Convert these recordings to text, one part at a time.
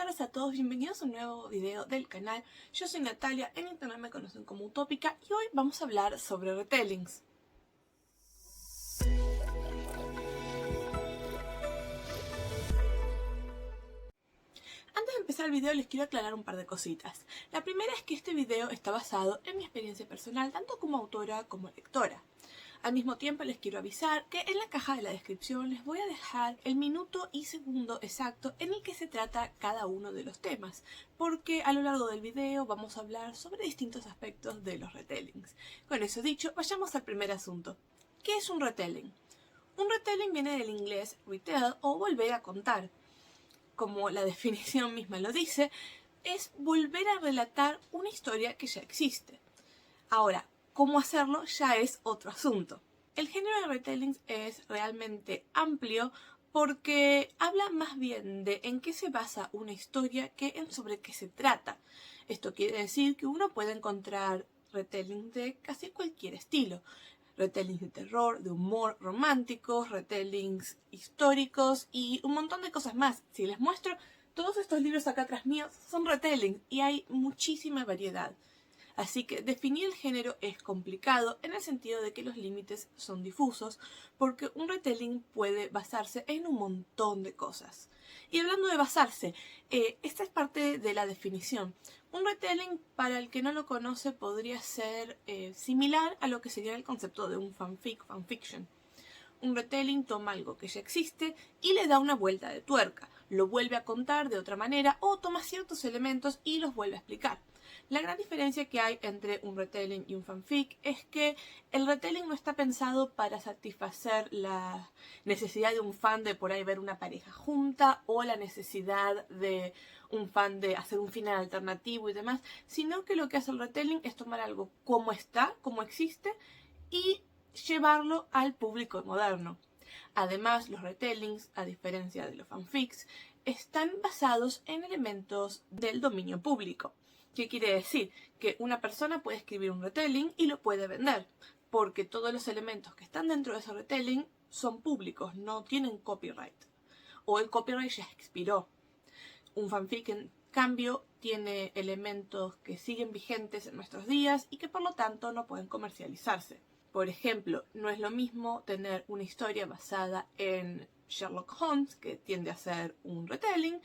tardes a todos, bienvenidos a un nuevo video del canal. Yo soy Natalia, en internet me conocen como Utópica y hoy vamos a hablar sobre retellings. Antes de empezar el video les quiero aclarar un par de cositas. La primera es que este video está basado en mi experiencia personal, tanto como autora como lectora. Al mismo tiempo les quiero avisar que en la caja de la descripción les voy a dejar el minuto y segundo exacto en el que se trata cada uno de los temas, porque a lo largo del video vamos a hablar sobre distintos aspectos de los retellings. Con eso dicho, vayamos al primer asunto. ¿Qué es un retelling? Un retelling viene del inglés retell o volver a contar. Como la definición misma lo dice, es volver a relatar una historia que ya existe. Ahora, cómo hacerlo ya es otro asunto. El género de retellings es realmente amplio porque habla más bien de en qué se basa una historia que en sobre qué se trata. Esto quiere decir que uno puede encontrar retellings de casi cualquier estilo. Retellings de terror, de humor, románticos, retellings históricos y un montón de cosas más. Si les muestro, todos estos libros acá atrás míos son retellings y hay muchísima variedad. Así que definir el género es complicado en el sentido de que los límites son difusos, porque un retelling puede basarse en un montón de cosas. Y hablando de basarse, esta es parte de la definición. Un retelling, para el que no lo conoce, podría ser similar a lo que sería el concepto de un fanfiction. Un retelling toma algo que ya existe y le da una vuelta de tuerca, lo vuelve a contar de otra manera o toma ciertos elementos y los vuelve a explicar. La gran diferencia que hay entre un retelling y un fanfic es que el retelling no está pensado para satisfacer la necesidad de un fan de por ahí ver una pareja junta o la necesidad de un fan de hacer un final alternativo y demás, sino que lo que hace el retelling es tomar algo como está, como existe y llevarlo al público moderno. Además, los retellings, a diferencia de los fanfics, están basados en elementos del dominio público. ¿Qué quiere decir? Que una persona puede escribir un retelling y lo puede vender, porque todos los elementos que están dentro de ese retelling son públicos, no tienen copyright. O el copyright ya expiró. Un fanfic, en cambio, tiene elementos que siguen vigentes en nuestros días y que por lo tanto no pueden comercializarse. Por ejemplo, no es lo mismo tener una historia basada en Sherlock Holmes, que tiende a ser un retelling,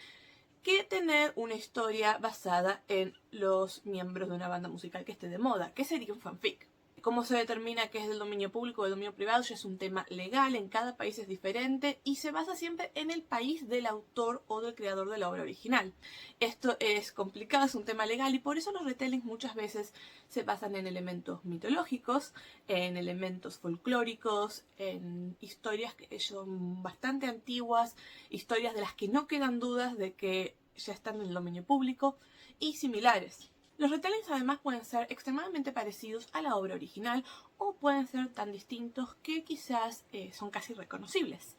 que tener una historia basada en los miembros de una banda musical que esté de moda, que sería un fanfic. ¿Cómo se determina qué es del dominio público o del dominio privado? Ya es un tema legal, en cada país es diferente y se basa siempre en el país del autor o del creador de la obra original. Esto es complicado, es un tema legal y por eso los retellings muchas veces se basan en elementos mitológicos, en elementos folclóricos, en historias que son bastante antiguas, historias de las que no quedan dudas de que ya están en el dominio público y similares. Los retellings además pueden ser extremadamente parecidos a la obra original o pueden ser tan distintos que quizás son casi reconocibles.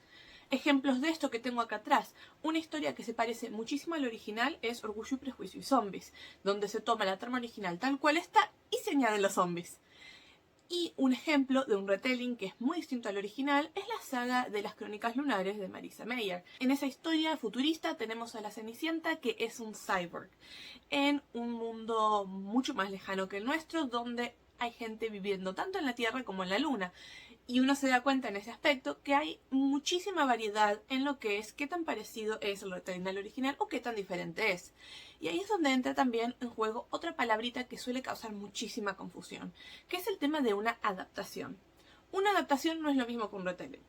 Ejemplos de esto que tengo acá atrás, una historia que se parece muchísimo al original es Orgullo y Prejuicio y Zombies, donde se toma la trama original tal cual está y se añaden los zombies. Y un ejemplo de un retelling que es muy distinto al original es la saga de las Crónicas Lunares de Marissa Meyer. En esa historia futurista tenemos a la Cenicienta, que es un cyborg, en un mundo mucho más lejano que el nuestro, donde hay gente viviendo tanto en la Tierra como en la Luna. Y uno se da cuenta en ese aspecto que hay muchísima variedad en lo que es qué tan parecido es el retelling al original o qué tan diferente es. Y ahí es donde entra también en juego otra palabrita que suele causar muchísima confusión, que es el tema de una adaptación. Una adaptación no es lo mismo que un retelling.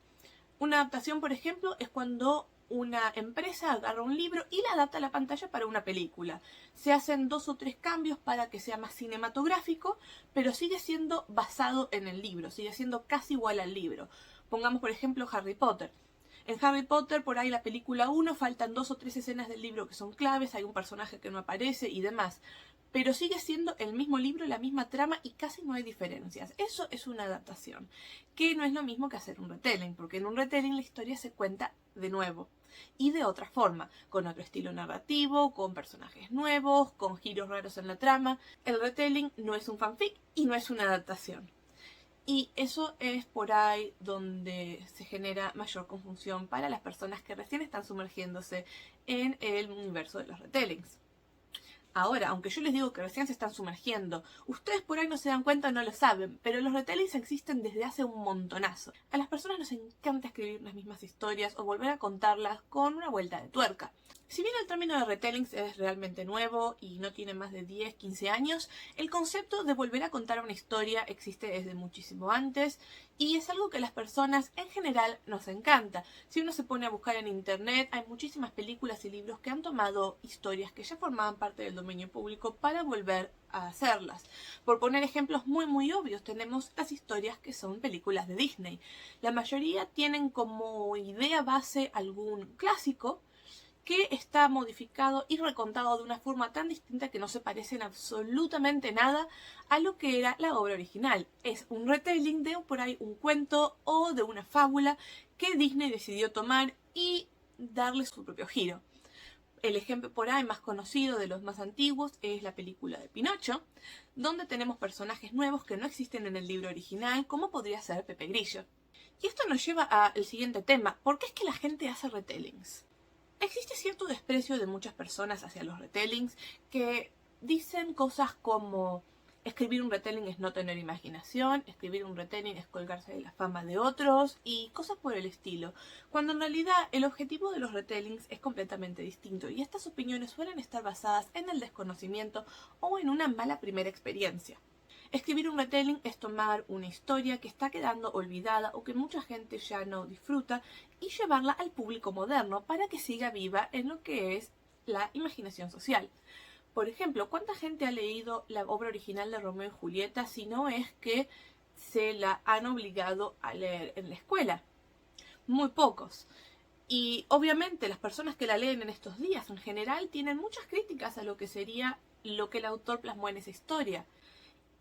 Una adaptación, por ejemplo, es cuando una empresa agarra un libro y la adapta a la pantalla para una película. Se hacen 2 o 3 cambios para que sea más cinematográfico, pero sigue siendo basado en el libro, sigue siendo casi igual al libro. Pongamos por ejemplo Harry Potter. En Harry Potter, por ahí la película 1, faltan 2 o 3 escenas del libro que son claves, hay un personaje que no aparece y demás. Pero sigue siendo el mismo libro, la misma trama y casi no hay diferencias. Eso es una adaptación, que no es lo mismo que hacer un retelling, porque en un retelling la historia se cuenta de nuevo y de otra forma, con otro estilo narrativo, con personajes nuevos, con giros raros en la trama. El retelling no es un fanfic y no es una adaptación. Y eso es por ahí donde se genera mayor confusión para las personas que recién están sumergiéndose en el universo de los retellings. Ahora, aunque yo les digo que recién se están sumergiendo, ustedes por ahí no se dan cuenta o no lo saben, pero los retellings existen desde hace un montonazo. A las personas nos encanta escribir las mismas historias o volver a contarlas con una vuelta de tuerca. Si bien el término de retellings es realmente nuevo y no tiene más de 10, 15 años, el concepto de volver a contar una historia existe desde muchísimo antes y es algo que a las personas en general nos encanta. Si uno se pone a buscar en internet, hay muchísimas películas y libros que han tomado historias que ya formaban parte del dominio público para volver a hacerlas. Por poner ejemplos muy obvios, tenemos las historias que son películas de Disney. La mayoría tienen como idea base algún clásico que está modificado y recontado de una forma tan distinta que no se parece en absolutamente nada a lo que era la obra original. Es un retelling de por ahí un cuento o de una fábula que Disney decidió tomar y darle su propio giro. El ejemplo por ahí más conocido de los más antiguos es la película de Pinocho, donde tenemos personajes nuevos que no existen en el libro original, como podría ser Pepe Grillo. Y esto nos lleva al siguiente tema: ¿por qué es que la gente hace retellings? Existe cierto desprecio de muchas personas hacia los retellings que dicen cosas como escribir un retelling es no tener imaginación, escribir un retelling es colgarse de la fama de otros y cosas por el estilo, cuando en realidad el objetivo de los retellings es completamente distinto y estas opiniones suelen estar basadas en el desconocimiento o en una mala primera experiencia. Escribir un retelling es tomar una historia que está quedando olvidada o que mucha gente ya no disfruta y llevarla al público moderno para que siga viva en lo que es la imaginación social. Por ejemplo, ¿cuánta gente ha leído la obra original de Romeo y Julieta si no es que se la han obligado a leer en la escuela? Muy pocos. Y obviamente las personas que la leen en estos días en general tienen muchas críticas a lo que sería lo que el autor plasmó en esa historia,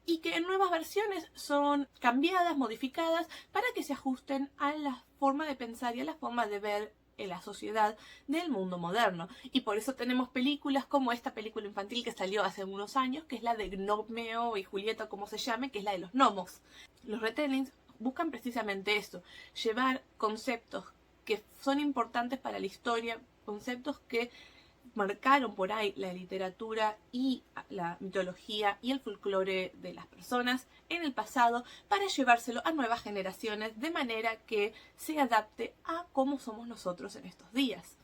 y que en nuevas versiones son cambiadas, modificadas, para que se ajusten a la forma de pensar y a la forma de ver en la sociedad del mundo moderno. Y por eso tenemos películas como esta película infantil que salió hace unos años, que es la de Gnomeo y Julieta, como se llame, que es la de los gnomos. Los retellings buscan precisamente eso, llevar conceptos que son importantes para la historia, conceptos que marcaron por ahí la literatura y la mitología y el folclore de las personas en el pasado, para llevárselo a nuevas generaciones de manera que se adapte a cómo somos nosotros en estos días.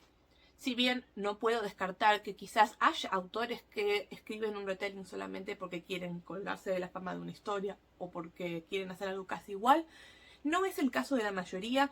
Si bien no puedo descartar que quizás haya autores que escriben un retelling solamente porque quieren colgarse de la fama de una historia o porque quieren hacer algo casi igual, no es el caso de la mayoría,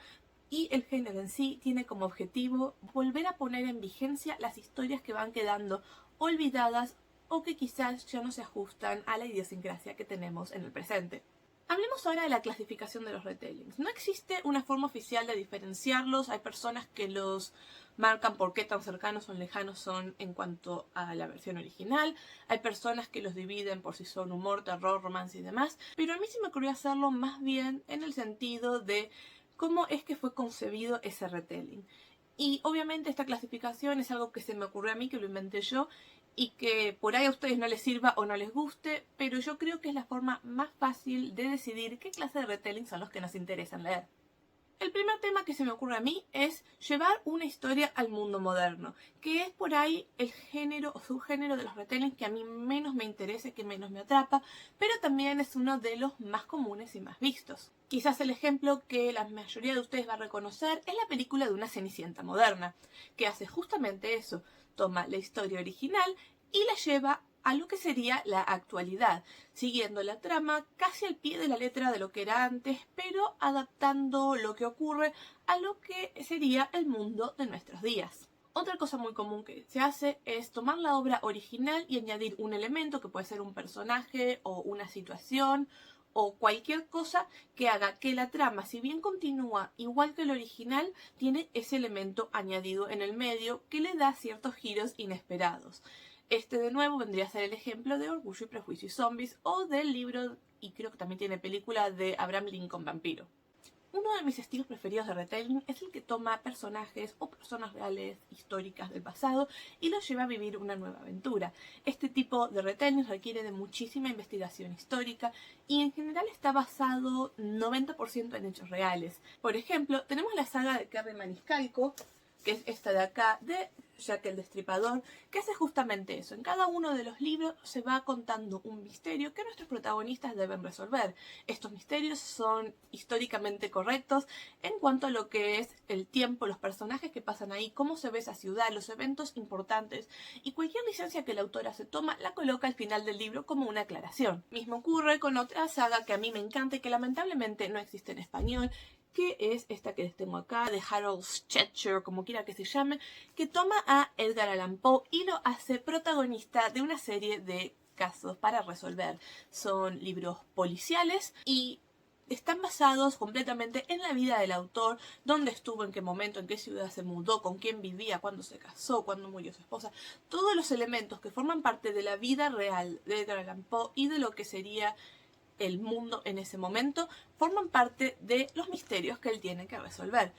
y el género en sí tiene como objetivo volver a poner en vigencia las historias que van quedando olvidadas o que quizás ya no se ajustan a la idiosincrasia que tenemos en el presente. Hablemos ahora de la clasificación de los retellings. No existe una forma oficial de diferenciarlos. Hay personas que los marcan por qué tan cercanos o lejanos son en cuanto a la versión original. Hay personas que los dividen por si son humor, terror, romance y demás. Pero a mí sí me ocurrió hacerlo más bien en el sentido de cómo es que fue concebido ese retelling. Y obviamente esta clasificación es algo que se me ocurrió a mí, que lo inventé yo, y que por ahí a ustedes no les sirva o no les guste, pero yo creo que es la forma más fácil de decidir qué clase de retelling son los que nos interesan leer. El primer tema que se me ocurre a mí es llevar una historia al mundo moderno, que es por ahí el género o subgénero de los retellings que a mí menos me interesa, que menos me atrapa, pero también es uno de los más comunes y más vistos. Quizás el ejemplo que la mayoría de ustedes va a reconocer es la película de una Cenicienta moderna, que hace justamente eso: toma la historia original y la lleva a lo que sería la actualidad, siguiendo la trama casi al pie de la letra de lo que era antes, pero adaptando lo que ocurre a lo que sería el mundo de nuestros días. Otra cosa muy común que se hace es tomar la obra original y añadir un elemento, que puede ser un personaje o una situación o cualquier cosa que haga que la trama, si bien continúa igual que el original, tiene ese elemento añadido en el medio que le da ciertos giros inesperados. Este de nuevo vendría a ser el ejemplo de Orgullo y Prejuicio y Zombies, o del libro, y creo que también tiene película, de Abraham Lincoln Vampiro. Uno de mis estilos preferidos de retelling es el que toma personajes o personas reales históricas del pasado y los lleva a vivir una nueva aventura. Este tipo de retelling requiere de muchísima investigación histórica y en general está basado 90% en hechos reales. Por ejemplo, tenemos la saga de Kerry Maniscalco, que es esta de acá, de Jack el Destripador, que hace justamente eso. En cada uno de los libros se va contando un misterio que nuestros protagonistas deben resolver. Estos misterios son históricamente correctos en cuanto a lo que es el tiempo, los personajes que pasan ahí, cómo se ve esa ciudad, los eventos importantes, y cualquier licencia que la autora se toma la coloca al final del libro como una aclaración. Mismo ocurre con otra saga que a mí me encanta y que lamentablemente no existe en español, que es esta que les tengo acá, de Harold Schechter, como quiera que se llame, que toma a Edgar Allan Poe y lo hace protagonista de una serie de casos para resolver. Son libros policiales y están basados completamente en la vida del autor, dónde estuvo, en qué momento, en qué ciudad se mudó, con quién vivía, cuándo se casó, cuándo murió su esposa. Todos los elementos que forman parte de la vida real de Edgar Allan Poe y de lo que sería el mundo en ese momento forman parte de los misterios que él tiene que resolver.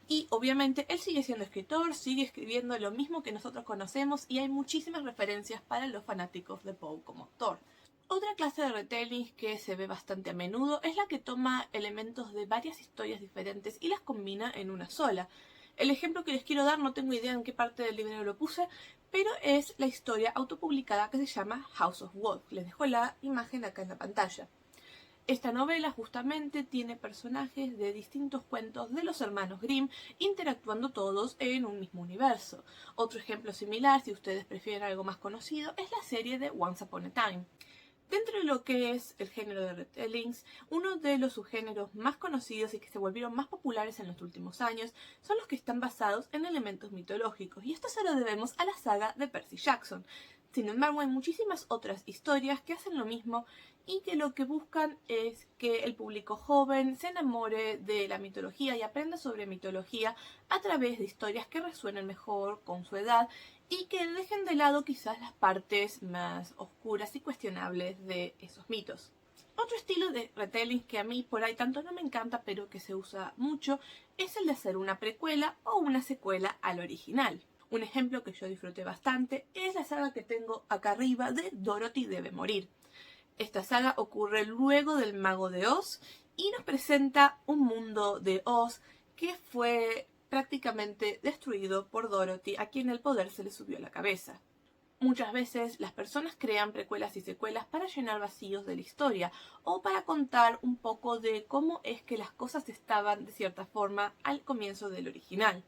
Y obviamente él sigue siendo escritor, sigue escribiendo lo mismo que nosotros conocemos y hay muchísimas referencias para los fanáticos de Poe como autor. Otra clase de retelling que se ve bastante a menudo es la que toma elementos de varias historias diferentes y las combina en una sola. El ejemplo que les quiero dar, no tengo idea en qué parte del libro lo puse, pero es la historia autopublicada que se llama House of Wolf. Les dejo la imagen acá en la pantalla. Esta novela justamente tiene personajes de distintos cuentos de los hermanos Grimm interactuando todos en un mismo universo. Otro ejemplo similar, si ustedes prefieren algo más conocido, es la serie de Once Upon a Time. Dentro de lo que es el género de retellings, uno de los subgéneros más conocidos y que se volvieron más populares en los últimos años son los que están basados en elementos mitológicos, y esto se lo debemos a la saga de Percy Jackson. Sin embargo, hay muchísimas otras historias que hacen lo mismo y que lo que buscan es que el público joven se enamore de la mitología y aprenda sobre mitología a través de historias que resuenen mejor con su edad y que dejen de lado quizás las partes más oscuras y cuestionables de esos mitos. Otro estilo de retelling que a mí por ahí tanto no me encanta, pero que se usa mucho, es el de hacer una precuela o una secuela al original. Un ejemplo que yo disfruté bastante es la saga que tengo acá arriba de Dorothy debe morir. Esta saga ocurre luego del Mago de Oz y nos presenta un mundo de Oz que fue prácticamente destruido por Dorothy, a quien el poder se le subió a la cabeza. Muchas veces las personas crean precuelas y secuelas para llenar vacíos de la historia o para contar un poco de cómo es que las cosas estaban de cierta forma al comienzo del original.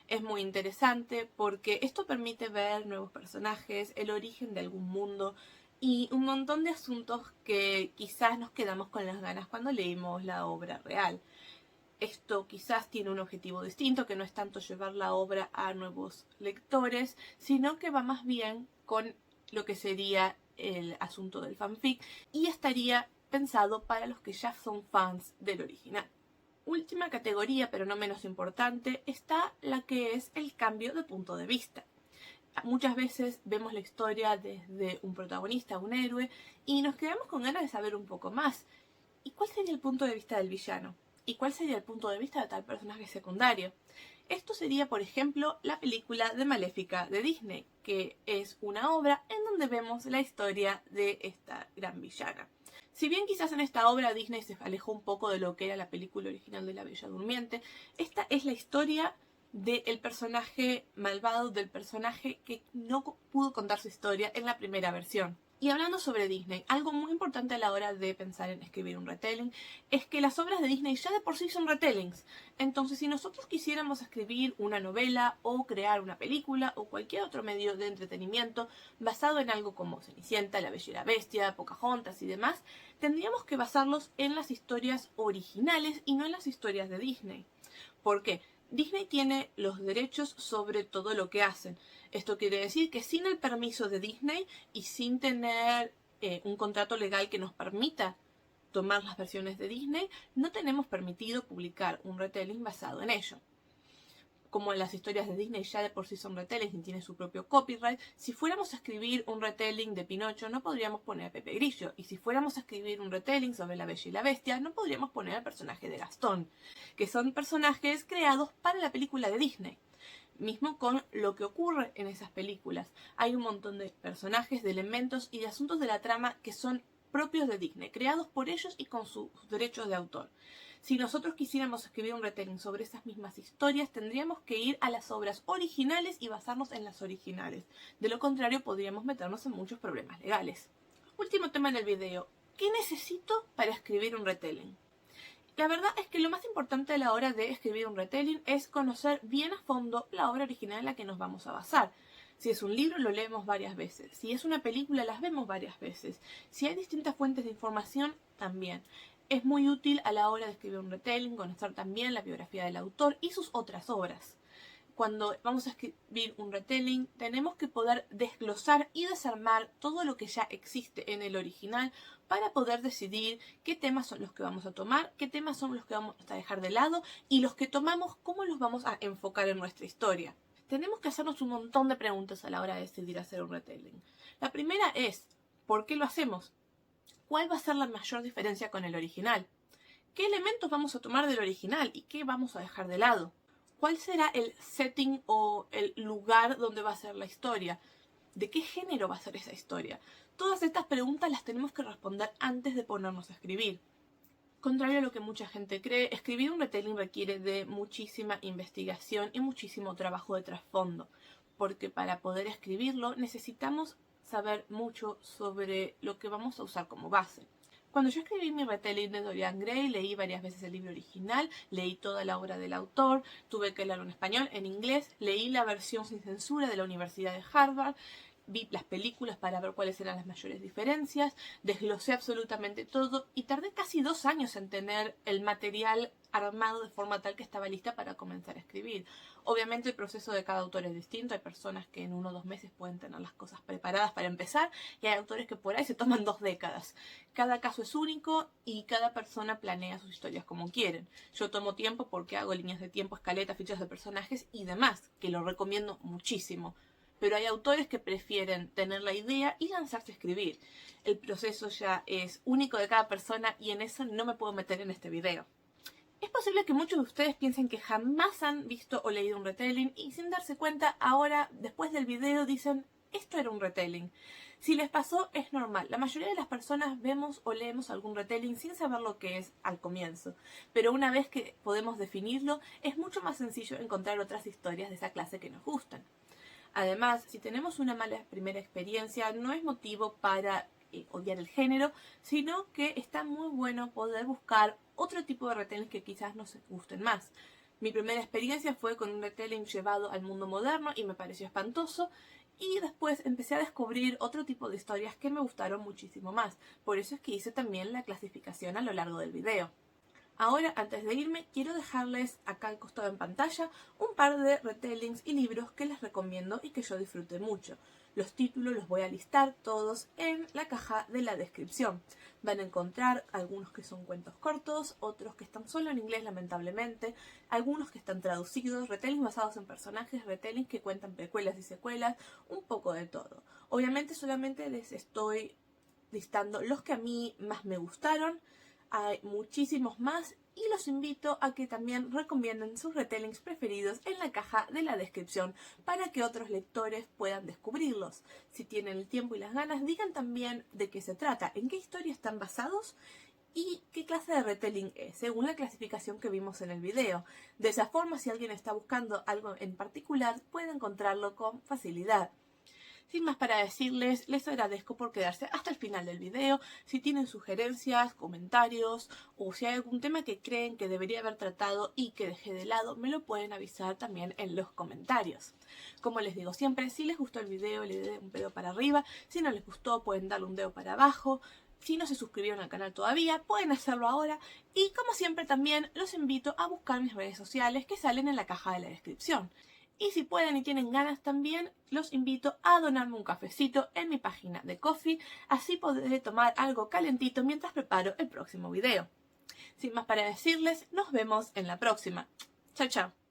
Es muy interesante porque esto permite ver nuevos personajes, el origen de algún mundo y un montón de asuntos que quizás nos quedamos con las ganas cuando leímos la obra real. Esto quizás tiene un objetivo distinto, que no es tanto llevar la obra a nuevos lectores, sino que va más bien con lo que sería el asunto del fanfic y estaría pensado para los que ya son fans del original. Última categoría, pero no menos importante, está la que es el cambio de punto de vista. Muchas veces vemos la historia desde un protagonista, un héroe, y nos quedamos con ganas de saber un poco más. ¿Y cuál sería el punto de vista del villano? ¿Y cuál sería el punto de vista de tal personaje secundario? Esto sería, por ejemplo, la película de Maléfica de Disney, que es una obra en donde vemos la historia de esta gran villana. Si bien quizás en esta obra Disney se alejó un poco de lo que era la película original de La Bella Durmiente, esta es la historia del personaje malvado, del personaje que no pudo contar su historia en la primera versión. Y hablando sobre Disney, algo muy importante a la hora de pensar en escribir un retelling es que las obras de Disney ya de por sí son retellings. Entonces, si nosotros quisiéramos escribir una novela o crear una película o cualquier otro medio de entretenimiento basado en algo como Cenicienta, La Bella y la Bestia, Pocahontas y demás, tendríamos que basarlos en las historias originales y no en las historias de Disney. ¿Por qué? Disney tiene los derechos sobre todo lo que hacen. Esto quiere decir que sin el permiso de Disney y sin tener un contrato legal que nos permita tomar las versiones de Disney, no tenemos permitido publicar un retelling basado en ello. como en las historias de Disney ya de por sí son retellings y tiene su propio copyright, si fuéramos a escribir un retelling de Pinocho no podríamos poner a Pepe Grillo, y si fuéramos a escribir un retelling sobre La Bella y la Bestia no podríamos poner al personaje de Gastón, que son personajes creados para la película de Disney. Mismo con lo que ocurre en esas películas. Hay un montón de personajes, de elementos y de asuntos de la trama que son propios de Disney, creados por ellos y con sus derechos de autor. Si nosotros quisiéramos escribir un retelling sobre esas mismas historias, tendríamos que ir a las obras originales y basarnos en las originales. De lo contrario, podríamos meternos en muchos problemas legales. Último tema del video. ¿Qué necesito para escribir un retelling? La verdad es que lo más importante a la hora de escribir un retelling es conocer bien a fondo la obra original en la que nos vamos a basar. Si es un libro, lo leemos varias veces. Si es una película, las vemos varias veces. Si hay distintas fuentes de información, también. Es muy útil a la hora de escribir un retelling conocer también la biografía del autor y sus otras obras. Cuando vamos a escribir un retelling, tenemos que poder desglosar y desarmar todo lo que ya existe en el original para poder decidir qué temas son los que vamos a tomar, qué temas son los que vamos a dejar de lado y los que tomamos, cómo los vamos a enfocar en nuestra historia. Tenemos que hacernos un montón de preguntas a la hora de decidir hacer un retelling. La primera es, ¿por qué lo hacemos? ¿Cuál va a ser la mayor diferencia con el original? ¿Qué elementos vamos a tomar del original y qué vamos a dejar de lado? ¿Cuál será el setting o el lugar donde va a ser la historia? ¿De qué género va a ser esa historia? Todas estas preguntas las tenemos que responder antes de ponernos a escribir. Contrario a lo que mucha gente cree, escribir un retelling requiere de muchísima investigación y muchísimo trabajo de trasfondo, porque para poder escribirlo necesitamos saber mucho sobre lo que vamos a usar como base. Cuando yo escribí mi retelling de Dorian Gray, leí varias veces el libro original, leí toda la obra del autor, tuve que leerlo en español, en inglés, leí la versión sin censura de la Universidad de Harvard, vi las películas para ver cuáles eran las mayores diferencias, desglosé absolutamente todo y tardé casi 2 años en tener el material armado de forma tal que estaba lista para comenzar a escribir. Obviamente el proceso de cada autor es distinto, hay personas que en 1 o 2 meses pueden tener las cosas preparadas para empezar y hay autores que por ahí se toman 2 décadas. Cada caso es único y cada persona planea sus historias como quieren. Yo tomo tiempo porque hago líneas de tiempo, escaletas, fichas de personajes y demás, que lo recomiendo muchísimo. Pero hay autores que prefieren tener la idea y lanzarse a escribir. El proceso ya es único de cada persona y en eso no me puedo meter en este video. Es posible que muchos de ustedes piensen que jamás han visto o leído un retelling y sin darse cuenta ahora, después del video, dicen esto era un retelling. Si les pasó, es normal. La mayoría de las personas vemos o leemos algún retelling sin saber lo que es al comienzo. Pero una vez que podemos definirlo, es mucho más sencillo encontrar otras historias de esa clase que nos gustan. Además, si tenemos una mala primera experiencia, no es motivo para odiar el género, sino que está muy bueno poder buscar otro tipo de retellings que quizás nos gusten más. Mi primera experiencia fue con un retelling llevado al mundo moderno y me pareció espantoso, y después empecé a descubrir otro tipo de historias que me gustaron muchísimo más. Por eso es que hice también la clasificación a lo largo del video. Ahora, antes de irme, quiero dejarles acá al costado en pantalla un par de retellings y libros que les recomiendo y que yo disfruté mucho. Los títulos los voy a listar todos en la caja de la descripción. Van a encontrar algunos que son cuentos cortos, otros que están solo en inglés lamentablemente, algunos que están traducidos, retellings basados en personajes, retellings que cuentan precuelas y secuelas, un poco de todo. Obviamente solamente les estoy listando los que a mí más me gustaron. Hay muchísimos más y los invito a que también recomienden sus retellings preferidos en la caja de la descripción para que otros lectores puedan descubrirlos. Si tienen el tiempo y las ganas, digan también de qué se trata, en qué historia están basados y qué clase de retelling es, según la clasificación que vimos en el video. De esa forma, si alguien está buscando algo en particular, puede encontrarlo con facilidad. Sin más para decirles, les agradezco por quedarse hasta el final del video. Si tienen sugerencias, comentarios o si hay algún tema que creen que debería haber tratado y que dejé de lado, me lo pueden avisar también en los comentarios. Como les digo siempre, si les gustó el video, le den un dedo para arriba. Si no les gustó, pueden darle un dedo para abajo. Si no se suscribieron al canal todavía, pueden hacerlo ahora. Y como siempre también los invito a buscar mis redes sociales que salen en la caja de la descripción. Y si pueden y tienen ganas también, los invito a donarme un cafecito en mi página de Ko-fi, así podré tomar algo calentito mientras preparo el próximo video. Sin más para decirles, nos vemos en la próxima. Chao, chao.